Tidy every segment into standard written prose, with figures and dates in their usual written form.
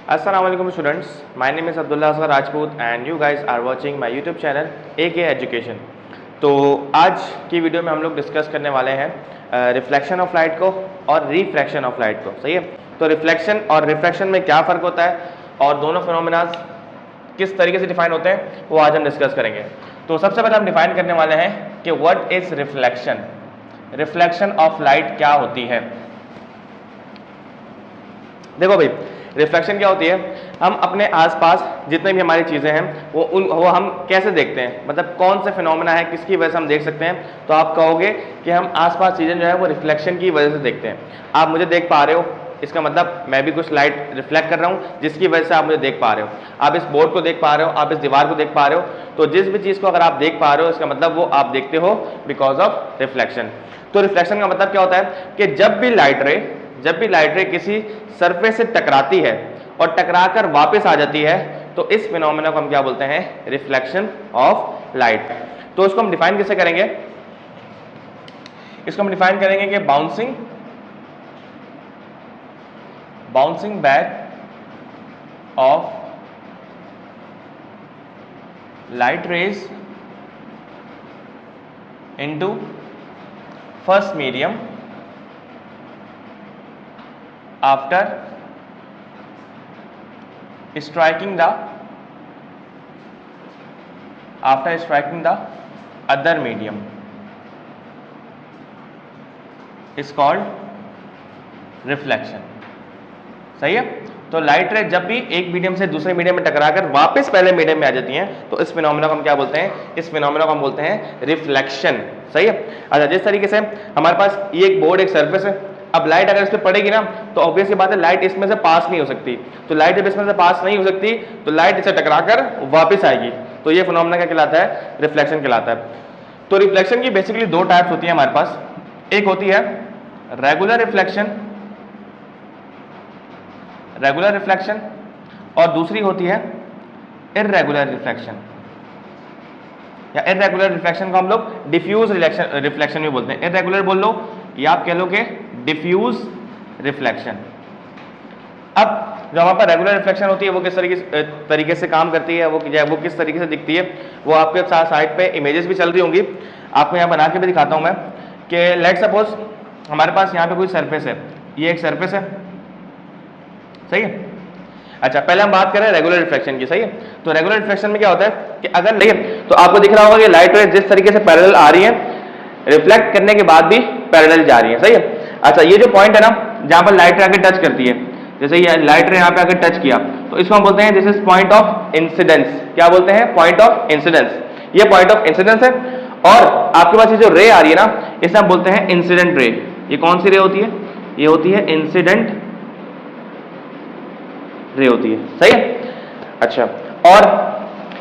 Assalamualaikum students, my name is Abdullah Asghar Rajput and you guys are watching my YouTube channel AK Education। तो आज की video में हम लोग discuss करने वाले हैं रिफ्लेक्शन ऑफ लाइट को और रिफ्रैक्शन ऑफ लाइट को। सही है, तो रिफ्लेक्शन और रिफ्रैक्शन में क्या फ़र्क होता है और दोनों फिनोमेनास किस तरीके से डिफाइन होते हैं वो आज हम डिस्कस करेंगे। तो सबसे पहले हम डिफाइन करने वाले हैं कि what is reflection, reflection of light क्या होती है। देखो भाई, रिफ्लेक्शन क्या होती है, हम अपने आसपास जितने भी हमारी चीज़ें हैं वो हम कैसे देखते हैं, मतलब कौन से फिनोमेना है किसकी वजह से हम देख सकते हैं। तो आप कहोगे कि हम आसपास चीज़ें जो है वो रिफ्लेक्शन की वजह से देखते हैं। आप मुझे देख पा रहे हो, इसका मतलब मैं भी कुछ लाइट रिफ्लेक्ट कर रहा हूँ जिसकी वजह से आप मुझे देख पा रहे हो। आप इस बोर्ड को देख पा रहे हो, आप इस दीवार को देख पा रहे हो। तो जिस भी चीज़ को अगर आप देख पा रहे हो इसका मतलब वो आप देखते हो बिकॉज ऑफ रिफ्लेक्शन। तो रिफ्लेक्शन का मतलब क्या होता है कि जब भी लाइट रे किसी सरफेस से टकराती है और टकराकर वापस आ जाती है तो इस फिनोमेना को हम क्या बोलते हैं, रिफ्लेक्शन ऑफ लाइट। तो इसको हम डिफाइन कैसे करेंगे, इसको हम डिफाइन करेंगे कि bouncing back of light rays into first medium after striking the other medium is called reflection. सही है, तो लाइट रे जब भी एक मीडियम से दूसरे मीडियम में टकराकर वापस पहले मीडियम में आ जाती हैं तो इस फिनोमेना को हम क्या बोलते हैं, इस फिनोमेना को हम बोलते हैं रिफ्लेक्शन। सही है। अच्छा, जिस तरीके से हमारे पास ये एक बोर्ड, एक सरफेस है, अब लाइट अगर इस पर पड़ेगी ना तो ऑब्वियस सी बात है लाइट इसमें से पास नहीं हो सकती। तो लाइट जब इसमें से पास नहीं हो सकती तो लाइट इसे टकराकर वापस आएगी। तो ये फिनोमेना क्या कहलाता है, रिफ्लेक्शन कहलाता है। तो रिफ्लेक्शन की बेसिकली दो टाइप्स होती है हमारे पास। एक होती है रेगुलर रिफ्लेक्शन और दूसरी होती है इर्रेगुलर रिफ्लेक्शन, या इर्रेगुलर रिफ्लेक्शन को हम लोग डिफ्यूज रिफ्लेक्शन भी बोलते हैं। इर्रेगुलर बोल लो या आप कह लो कि डिफ्यूज रिफ्लेक्शन। अब जो हमारे पास रेगुलर रिफ्लेक्शन होती है वो किस तरीके से काम करती है, वो किस तरीके से दिखती है, वो आपके साथ साइड पे इमेजेस भी चल रही होंगी। आपको यहाँ बना के भी दिखाता हूँ मैं कि लेट सपोज हमारे पास यहाँ पे कोई सरफेस है, ये एक सरफेस है। सही है। अच्छा, पहले हम बात करें रेगुलर रिफ्लेक्शन की। सही है, तो रेगुलर रिफ्लेक्शन में क्या होता है कि अगर नहीं तो आपको दिख रहा होगा कि लाइट रे जिस तरीके से पैरेलल आ रही है, रिफ्लेक्ट करने के बाद भी पैरेलल जा रही है। सही है। अच्छा, ये जो पॉइंट है ना जहां पर लाइट रे आके टच करती है, जैसे ये लाइट रे यहाँ पे आके टच किया तो इसको हम बोलते हैं this is point of incidence. क्या बोलते हैं, पॉइंट ऑफ इंसिडेंस। ये पॉइंट ऑफ इंसिडेंस है। और आपके पास ये जो रे आ रही है ना इसे हम बोलते हैं इंसिडेंट रे। ये कौन सी रे होती है, ये होती है इंसिडेंट रे होती है। सही है। अच्छा, और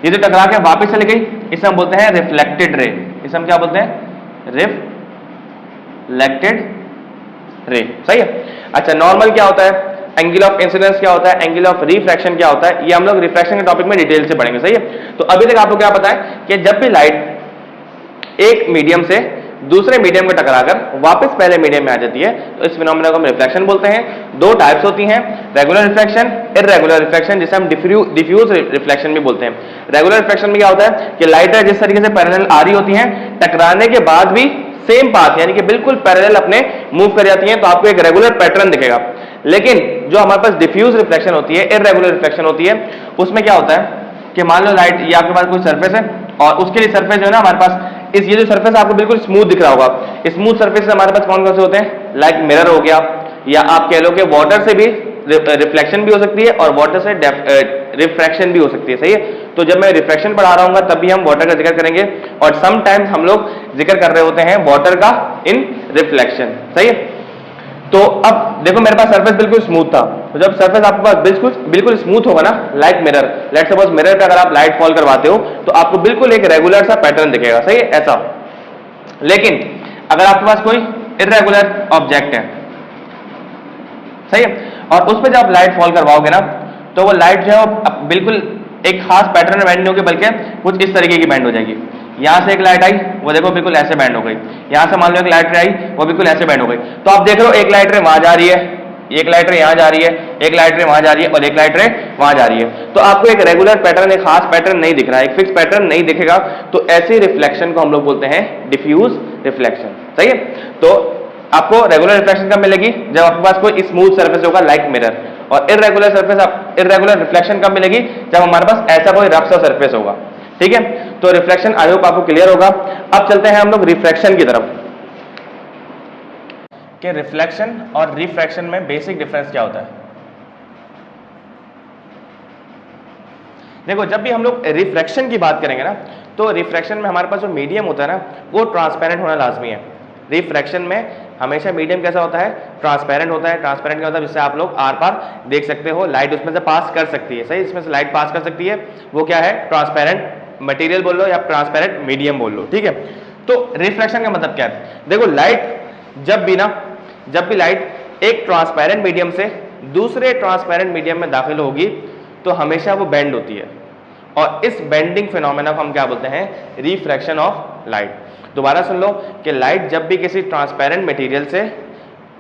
ये जो टकरा के वापस चली गई इसे हम बोलते हैं रिफ्लेक्टेड रे। इसे हम क्या बोलते हैं, रिफ्लेक्टेड रे। सही है। अच्छा, नॉर्मल क्या होता है, एंगल ऑफ इंसिडेंस क्या होता है, एंगल ऑफ रिफ्रैक्शन क्या होता है, ये हम लोग रिफ्रैक्शन के टॉपिक में डिटेल से पढ़ेंगे। सही है। तो अभी तक आपको क्या पता है कि जब भी लाइट एक मीडियम से दूसरे मीडियम को टकराकर वापस पहले मीडियम में आ जाती है तो इस फिनोमेना को हम रिफ्लेक्शन बोलते हैं। दो टाइप्स होती हैं, रेगुलर रिफ्लेक्शन, इर्रेगुलर रिफ्लेक्शन, जिसे हम डिफ्यूज रिफ्लेक्शन भी बोलते हैं। रेगुलर रिफ्लेक्शन में क्या होता है कि लाइटें जिस तरीके से पैरेलल आ रही होती हैं, टकराने के बाद भी सेम पाथ यानी कि बिल्कुल पैरेलल अपने मूव कर जाती हैं, तो आपको एक रेगुलर पैटर्न दिखेगा। लेकिन जो हमारे पास डिफ्यूज रिफ्लेक्शन होती है, इर्रेगुलर रिफ्लेक्शन होती है, उसमें क्या होता है कि मान लो लाइट, ये आपके पास कोई सरफेस है और उसके लिए सरफेस जो है ना हमारे पास, ये जो सरफेस आपको बिल्कुल स्मूथ दिख रहा होगा। स्मूथ सरफेस हमारे पास कौन कौन से होते हैं, लाइक मिरर हो गया, या आप कह लो कि वाटर से भी रिफ्लेक्शन भी हो सकती है और वाटर से रिफ्रैक्शन भी हो सकती है। सही है। तो जब मैं रिफ्रैक्शन पढ़ा रहा हूँ तब भी हम वाटर का जिक्र करेंगे और समटाइम्स हम लोग जिक्र कर रहे होते हैं वाटर का इन रिफ्लेक्शन। सही है। तो अब देखो मेरे पास सरफेस बिल्कुल स्मूथ था, तो जब सरफेस आपके पास बिल्कुल स्मूथ होगा ना, like mirror, let's suppose mirror पे अगर आप लाइट फॉल करवाते हो तो आपको बिल्कुल एक रेगुलर सा पैटर्न दिखेगा। सही है, ऐसा। लेकिन अगर आपके पास कोई इर्रेगुलर ऑब्जेक्ट है, सही है, और उस पर जब आप लाइट फॉल करवाओगे ना तो वो लाइट जो है बिल्कुल एक खास पैटर्न में बैंड नहीं होगी बल्कि कुछ इस तरीके की बैंड हो जाएगी। यहां से एक लाइट आई, वो देखो बिल्कुल ऐसे बैंड हो गई। यहां से मान लो एक लाइट आई, वो बिल्कुल ऐसे बैंड हो गई। तो आप देख रहे हो एक लाइट रे वहां जा रही है, एक लाइट रे यहाँ जा रही है, एक लाइट रे वहां जा रही है और एक लाइट रे वहां जा रही है। तो आपको एक रेगुलर पैटर्न, एक खास पैटर्न नहीं दिख रहा है, एक फिक्स पैटर्न नहीं दिखेगा, तो ऐसी रिफ्लेक्शन को हम लोग बोलते हैं डिफ्यूज रिफ्लेक्शन। सही है। तो आपको रेगुलर रिफ्लेक्शन कब मिलेगी? जब आपके पास कोई स्मूथ सरफेस होगा लाइक मिरर, और इररेगुलर सरफेस, इररेगुलर रिफ्लेक्शन कब मिलेगी? जब हमारे पास ऐसा कोई रफ सा सरफेस होगा। ठीक है, तो रिफ्लेक्शन आई होप आपको क्लियर होगा। अब चलते हैं हम लोग रिफ्रैक्शन की तरफ, कि रिफ्लेक्शन और रिफ्रैक्शन में बेसिक डिफरेंस क्या होता है। देखो, जब भी हम लोग रिफ्रैक्शन की बात करेंगे ना, तो रिफ्रैक्शन में हमारे पास जो मीडियम होता है ना, वो ट्रांसपेरेंट होना लाजमी है। रिफ्रैक्शन में हमेशा मीडियम कैसा होता है? ट्रांसपेरेंट होता है। ट्रांसपेरेंट क्या होता है? जिससे आप लोग आर पार देख सकते हो, लाइट उसमें से पास कर सकती है। सही, इसमें से लाइट पास कर सकती है, वो क्या है? ट्रांसपेरेंट मटेरियल बोल लो या ट्रांसपेरेंट मीडियम बोल लो। ठीक है, तो रिफ्रैक्शन का मतलब क्या है? देखो, लाइट जब भी लाइट एक ट्रांसपेरेंट मीडियम से दूसरे ट्रांसपेरेंट मीडियम में दाखिल होगी, तो हमेशा वो बेंड होती है, और इस बेंडिंग फिनोमेना को हम क्या बोलते हैं? Refraction of light. दोबारा सुन लो कि लाइट जब भी किसी ट्रांसपेरेंट मटेरियल से,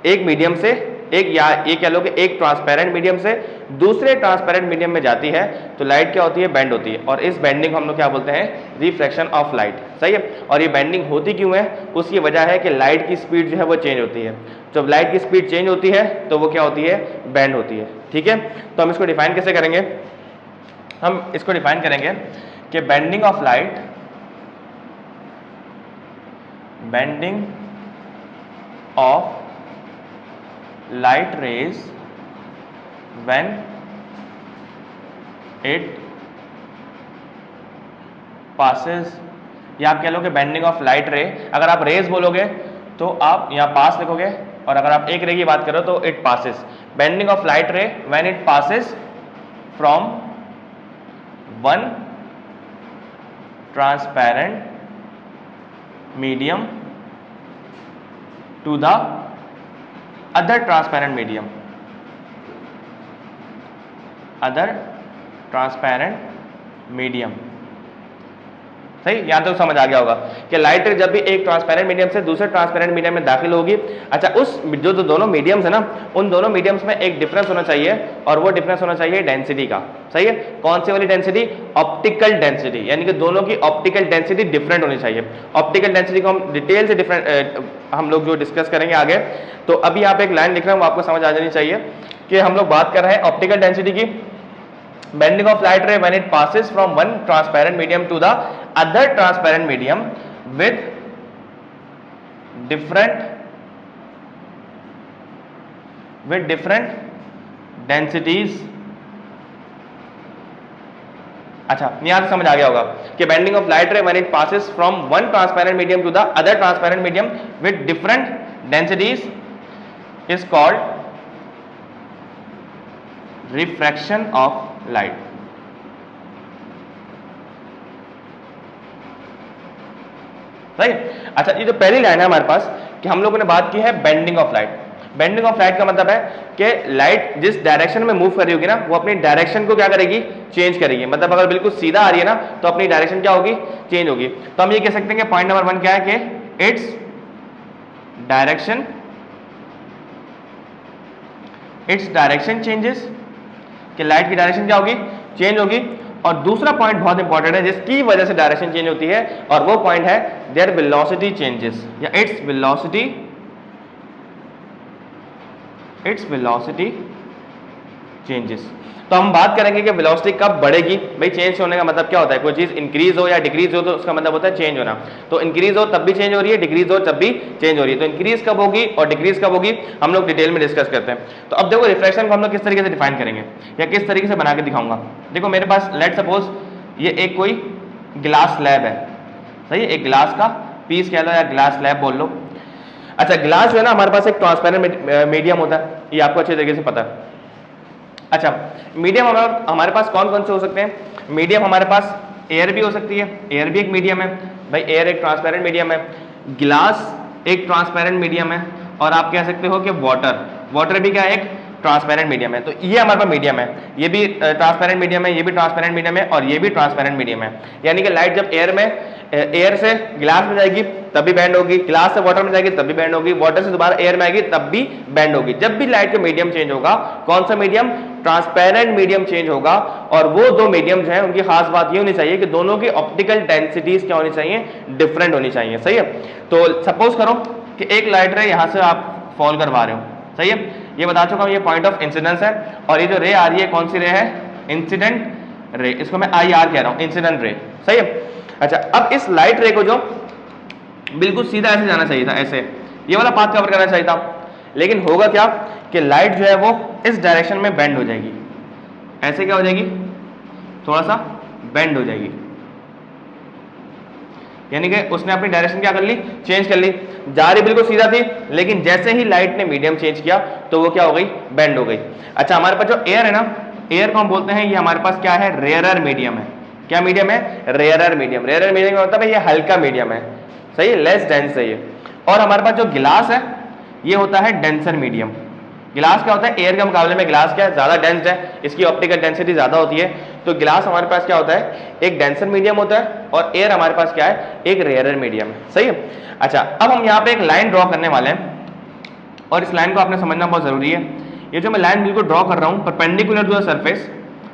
एक मीडियम से, एक या ये कह लो कि एक ट्रांसपेरेंट मीडियम से दूसरे ट्रांसपेरेंट मीडियम में जाती है, तो लाइट क्या होती है? बेंड होती है, और इस बेंडिंग को हम लोग क्या बोलते हैं? Refraction of light. सही है। और ये बेंडिंग होती क्यों है? उसकी वजह है कि लाइट की स्पीड जो है वो चेंज होती है। जब लाइट की स्पीड चेंज होती है तो वो क्या होती है? बेंड होती है। ठीक है, तो हम इसको डिफाइन कैसे करेंगे? हम इसको डिफाइन करेंगे कि bending of light, bending of light rays when it passes, या आप कह लो कि बेंडिंग ऑफ लाइट रे, अगर आप रेज बोलोगे तो आप यहाँ पास लिखोगे, और अगर आप एक रे की बात करो तो it passes. Bending of light ray when it passes from one transparent medium to the other transparent medium, other transparent medium। सही, यहां तक समझ आ गया होगा कि लाइट रे जब भी एक ट्रांसपेरेंट मीडियम से दूसरे ट्रांसपेरेंट मीडियम में दाखिल होगी, अच्छा, उस जो दोनों मीडियम्स है ना, उन दोनों मीडियम्स में एक डिफरेंस होना चाहिए, और वो डिफरेंस होना चाहिए डेंसिटी का। सही है। कौन सी वाली डेंसिटी? ऑप्टिकल डेंसिटी, यानी कि दोनों की ऑप्टिकल डेंसिटी डिफरेंट होनी चाहिए। ऑप्टिकल डेंसिटी को हम डिटेल से हम लोग जो डिस्कस करेंगे आगे। तो अभी आप एक लाइन लिख रहे हैं, वो आपको समझ आ जानी चाहिए कि हम लोग बात कर रहे हैं ऑप्टिकल डेंसिटी की। Bending of light ray when it passes from one transparent medium to the other transparent medium with different densities। अच्छा, यहां से समझ आ गया होगा कि बेंडिंग ऑफ लाइट रे when it passes from one transparent medium to the other transparent medium with different densities is called refraction of light. सही। अच्छा, ये जो पहली लाइन है हमारे पास कि हम लोगों ने बात की है bending of light. Bending of light का मतलब है कि लाइट जिस डायरेक्शन में मूव कर रही होगी ना, वो अपनी डायरेक्शन को क्या करेगी? चेंज करेगी। मतलब अगर बिल्कुल सीधा आ रही है ना, तो अपनी डायरेक्शन क्या होगी? चेंज होगी। तो हम ये कह सकते हैं कि पॉइंट नंबर 1 क्या है कि इट्स डायरेक्शन चेंजेस, कि लाइट की डायरेक्शन क्या होगी? चेंज होगी। और दूसरा पॉइंट बहुत इंपॉर्टेंट है जिसकी वजह से डायरेक्शन चेंज होती है, और वो पॉइंट है देयर वेलोसिटी चेंजेस, या इट्स वेलोसिटी चेंजेस। तो हम बात करेंगे कि वेलोसिटी कब बढ़ेगी। भाई, चेंज होने का मतलब क्या होता है? कोई चीज इंक्रीज हो या डिक्रीज हो तो उसका मतलब होता है चेंज होना। तो इंक्रीज हो तब भी चेंज हो रही है, डिक्रीज हो तब भी चेंज हो रही है। तो इंक्रीज कब होगी और डिक्रीज कब होगी, हम लोग डिटेल में डिस्कस करते हैं। तो अब देखो, रिफ्रैक्शन को हम लोग किस तरीके से डिफाइन करेंगे या किस तरीके से बना के दिखाऊंगा। देखो, मेरे पास लेट सपोज ये एक कोई ग्लास स्लैब है। सही है, एक ग्लास का पीस कह लो या ग्लास स्लैब बोल लो। अच्छा, ग्लास जो है ना, हमारे पास एक ट्रांसपेरेंट मीडियम होता है, ये आपको अच्छे तरीके से पता है। अच्छा, मीडियम हमारे पास कौन कौन से हो सकते हैं? मीडियम हमारे पास एयर भी हो सकती है, एयर भी एक मीडियम है। भाई, एयर एक ट्रांसपेरेंट मीडियम है, ग्लास एक ट्रांसपेरेंट मीडियम है, और आप कह सकते हो कि वाटर भी क्या है? एक ट्रांसपेरेंट मीडियम है। तो ये हमारे पास मीडियम है, ये भी ट्रांसपेरेंट मीडियम है, ये भी ट्रांसपेरेंट मीडियम है, और ये भी ट्रांसपेरेंट मीडियम है। यानी कि लाइट जब एयर से ग्लास में जाएगी तब भी बैंड होगी, ग्लास से वाटर में जाएगी तब भी बैंड होगी, वाटर से दोबारा एयर में आएगी तब भी बैंड होगी। जब भी लाइट का मीडियम चेंज होगा, कौन सा मीडियम, ट्रांसपेरेंट मीडियम चेंज होगा, और वो दो मीडियम जो है उनकी खास बात ये होनी चाहिए कि दोनों की ऑप्टिकल डेंसिटीज क्या होनी चाहिए, डिफरेंट होनी चाहिए। सही है, तो सपोज करो कि एक लाइट रे यहां से आप फॉल करवा रहे हो, सही है, ये बता चुका हूं ये पॉइंट ऑफ इंसिडेंस है, और ये जो रे आ रही है कौन सी रे है, इंसिडेंट रे, इसको मैं IR कह रहा हूं, इंसिडेंट रे। सही है, अच्छा अब इस लाइट रे को जो बिल्कुल सीधा ऐसे जाना चाहिए था, ऐसे ये वाला पाथ कवर करना चाहिए था, लेकिन होगा क्या कि लाइट जो है वो इस डायरेक्शन में बेंड हो जाएगी, ऐसे क्या हो जाएगी, थोड़ा सा बेंड हो जाएगी, यानी कि उसने अपनी डायरेक्शन क्या कर ली, चेंज कर ली, जा रही बिल्कुल सीधा थी, लेकिन जैसे ही लाइट ने मीडियम चेंज किया तो वो क्या हो गई, बेंड हो गई। अच्छा हमारे पास जो एयर है ना, एयर को हम बोलते हैं ये हमारे पास क्या है, रेयरर मीडियम है। क्या मीडियम है, रेयरर मीडियम। रेयरर मीडियम का मतलब है ये हल्का मीडियम है, सही है, लेस डेंस है ये। और हमारे पास जो गिलास है ये होता है डेंसर मीडियम। गिलास क्या होता है, एयर के मुकाबले में गिलास क्या है, ज्यादा डेंस्ड है, इसकी ऑप्टिकल डेंसिटी ज्यादा होती है, तो गिलास हमारे पास क्या होता है, एक डेंसर मीडियम होता है, और एयर हमारे पास क्या है, एक रेयरर मीडियम है। सही है, अच्छा अब हम यहाँ पे एक लाइन ड्रॉ करने वाले हैं, और इस लाइन को आपने समझना बहुत जरूरी है। ये जो मैं लाइन बिल्कुल ड्रॉ कर रहा हूँ, परपेंडिकुलर जो है सरफेस,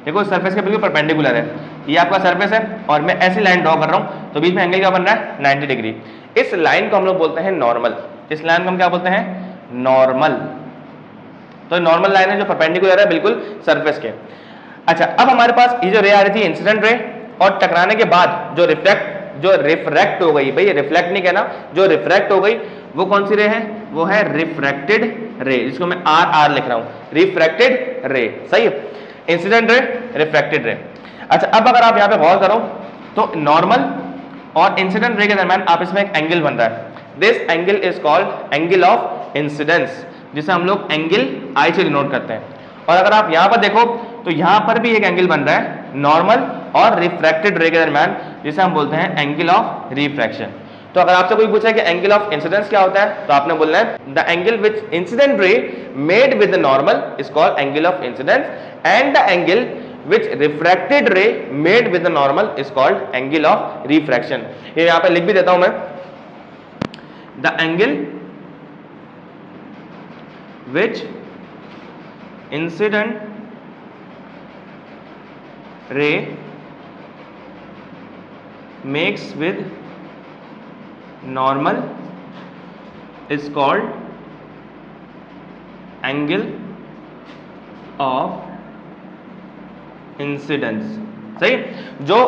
देखो सरफेस के बिल्कुल परपेंडिकुलर है, ये आपका सरफेस है, और मैं ऐसी लाइन ड्रॉ कर रहा हूँ, तो बीच में एंगल क्या बन रहा है, 90 डिग्री। इस लाइन को हम लोग बोलते हैं नॉर्मल, इस लाइन को हम क्या बोलते हैं, नॉर्मल। तो नॉर्मल लाइन है जो परपेंडिकुलर है बिल्कुल सरफेस के। अच्छा अब हमारे पास ये जो रे आ रही थी इंसिडेंट रे, और टकराने के बाद जो रिफ्रैक्ट हो गई, भाई रिफ्लेक्ट नहीं कहना, जो रिफ्रैक्ट हो गई वो कौन सी रे है, वो है रिफ्रैक्टेड रे, जिसको मैं RR लिख रहा हूं, रिफ्रैक्टेड रे। सही है, इंसिडेंट रे, रिफ्रैक्टेड रे। अच्छा अब अगर आप यहाँ पे गौर करो तो नॉर्मल और इंसिडेंट रे के दरम्यान आप इसमें एक एंगल बन रहा है, this angle is called angle of incidence, जिसे हम लोग एंगल I से डिनोट करते हैं। और अगर आप यहां पर देखो तो यहां पर भी एक एंगल बन रहा है नॉर्मल और रिफ्रैक्टेड रे के दरम्यान, जिसे हम बोलते हैं एंगल ऑफ रिफ्रैक्शन। तो अगर आपसे कोई पूछे कि एंगल ऑफ इंसिडेंस क्या होता है, तो आपने बोलना है the angle which incident ray made with the normal is called angle of incidence, and the angle which refracted ray made with the normal is called angle of refraction। ये यहां पे लिख भी देता हूं मैं, the angle which incident ray makes with normal is called angle of incidence. सही, जो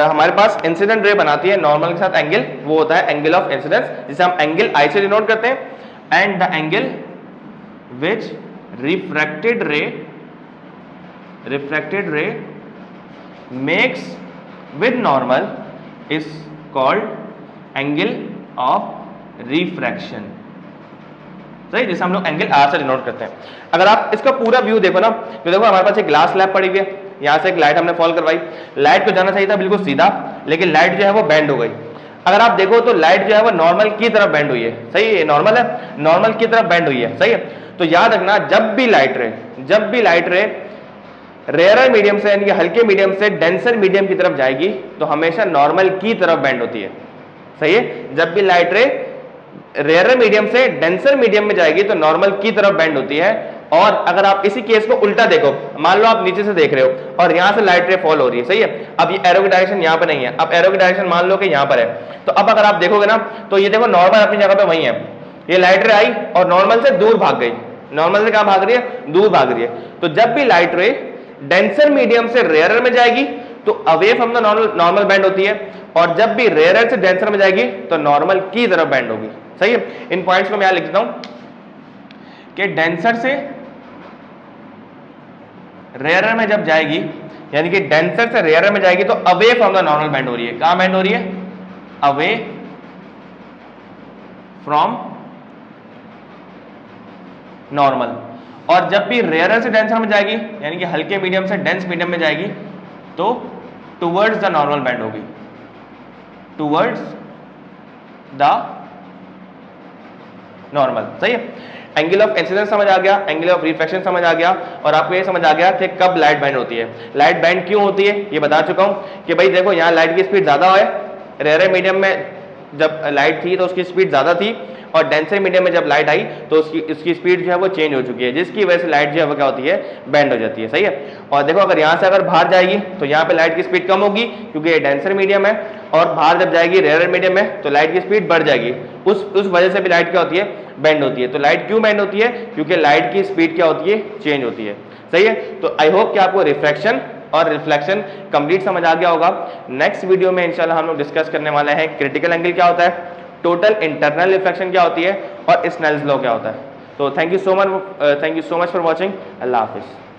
हमारे पास इंसिडेंट रे बनाती है नॉर्मल के साथ एंगल, वो होता है एंगल ऑफ इंसिडेंस, जिसे हम एंगल I से डिनोट करते हैं, and the angle which refracted रे makes with normal is called angle of refraction. सही, जिसे हम लोग एंगल R से डिनोट करते हैं। अगर आप इसका पूरा व्यू देखो ना, तो देखो हमारे पास एक ग्लास स्लैब पड़ी हुई है, यहाँ से एक लाइट हमने फॉल करवाई, लाइट को जाना चाहिए था बिल्कुल सीधा, लेकिन लाइट जो है वो बेंड हो गई। अगर आप देखो तो लाइट जो है वो नॉर्मल की तरफ बेंड हुई है। सही है, नॉर्मल है, नॉर्मल की तरफ बेंड हुई है। सही है, तो याद रखना जब भी लाइट रे रेयरर मीडियम से यानी कि हल्के मीडियम से डेंसर मीडियम की तरफ जाएगी तो हमेशा नॉर्मल की तरफ बेंड होती है। सही है, जब भी लाइट रे रेयरर मीडियम से डेंसर मीडियम में जाएगी तो नॉर्मल की तरफ बेंड होती है। और अगर आप इसी केस को उल्टा देखो, मान लो आप नीचे से देख रहे हो और यहां से लाइट रे फॉल हो रही है, सही है, अब ये एरो की डायरेक्शन यहां पे नहीं है, अब एरो की डायरेक्शन मान लो कि यहां पर है, तो अब अगर आप देखोगे ना तो ये देखो नॉर्मल अपनी जगह पे वही है, ये लाइट रे आई और नॉर्मल से दूर भाग गई, नॉर्मल से कहां भाग रही है, दूर भाग रही है। तो जब भी लाइट रे डेंसर मीडियम से रेयरर में जाएगी तो away from the normal bend होती है, और जब भी रेयरर से डेंसर में जाएगी तो नॉर्मल की तरफ बेंड होगी। सही है, इन पॉइंट्स को मैं यहां लिख देता हूं कि डेंसर से रेयरर में जब जाएगी, यानी कि डेंसर से रेयरर में जाएगी तो away from the normal bend हो रही है। कहां बेंड हो रही है, अवे फ्रॉम नॉर्मल। और जब भी रेयरर से डेंसर में जाएगी यानी कि हल्के मीडियम से डेंस मीडियम में जाएगी तो टुवर्ड्स द नॉर्मल बेंड होगी, टुवर्ड्स द नॉर्मल। सही है, एंगल ऑफ इंसिडेंस समझ आ गया, एंगल ऑफ रिफ्रैक्शन समझ आ गया, और आपको ये समझ आ गया कि कब लाइट बेंड होती है। लाइट बेंड क्यों होती है ये बता चुका हूं कि भाई देखो यहाँ लाइट की स्पीड ज्यादा है, रेयरर मीडियम में जब लाइट थी तो उसकी स्पीड ज़्यादा थी, और डेंसर मीडियम में जब लाइट आई तो उसकी स्पीड जो है वो चेंज हो चुकी है, जिसकी वजह से लाइट जो है वो क्या होती है, बेंड हो जाती है। सही है। और देखो अगर यहाँ से अगर बाहर जाएगी तो यहाँ पे लाइट की स्पीड कम होगी क्योंकि ये डेंसर मीडियम है, और बाहर जब जाएगी रेयर मीडियम में तो लाइट की स्पीड बढ़ जाएगी। उस वजह से भी लाइट क्या होती है, बेंड होती है। तो लाइट क्यों बेंड होती है, क्योंकि लाइट की स्पीड क्या होती है, चेंज होती है। सही है। तो आई होप कि आपको रिफ्रैक्शन और रिफ्लेक्शन कंप्लीट समझ आ गया होगा। नेक्स्ट वीडियो में इंशाल्लाह हम लोग डिस्कस करने वाले हैं क्रिटिकल एंगल क्या होता है, टोटल इंटरनल रिफ्लेक्शन क्या होती है, और स्नेल्स लॉ क्या होता है। तो thank you so much for watching. अल्लाह हाफिज़।